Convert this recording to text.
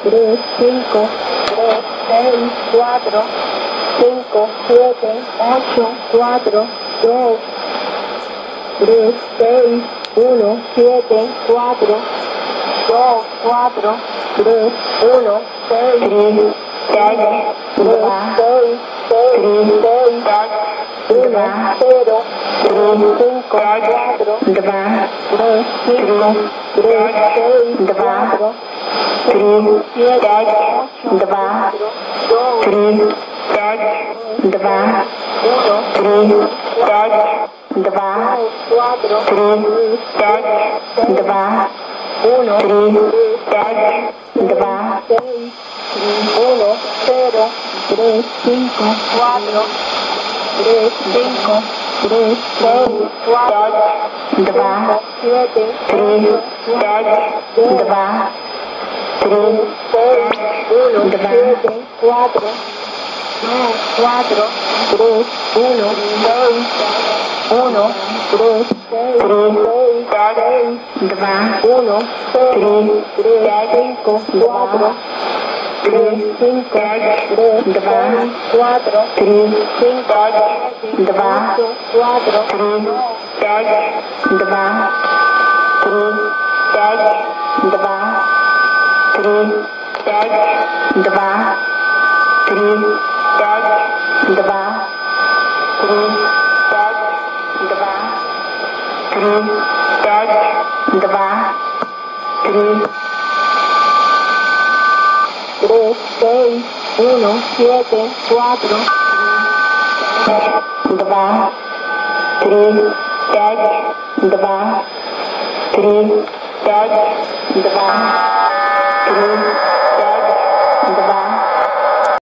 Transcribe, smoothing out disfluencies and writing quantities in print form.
3, 5, 3, 6, 4, 5, 7, 8, 4, 2, 3, 6, 1, 7, 4, 2, 4, 3, 1, 6, 3, 6, 3, 6, 6, 6, 1, 0, 3, 5, 4, 3, 5, 3, 6, 4, 3, 7, 8, 2, 3, 1, 3, 4, 3, 1, 6, 1, 0, 3, 5, 4, 3, 5, 3, 6, 4, 2, 7, 3, 2, 3, 6, 1, 7, 4, 2, 4, 3, 1, 6, 1, 3, 6, 6, 1, 0, 3, 5, 4, 3, 5, 3, 2, 4, 3, 5, 2, 4, 3, 2, 3, 3, 6, 1, 7, 4, 2, 3, 2, 3, 2, 3,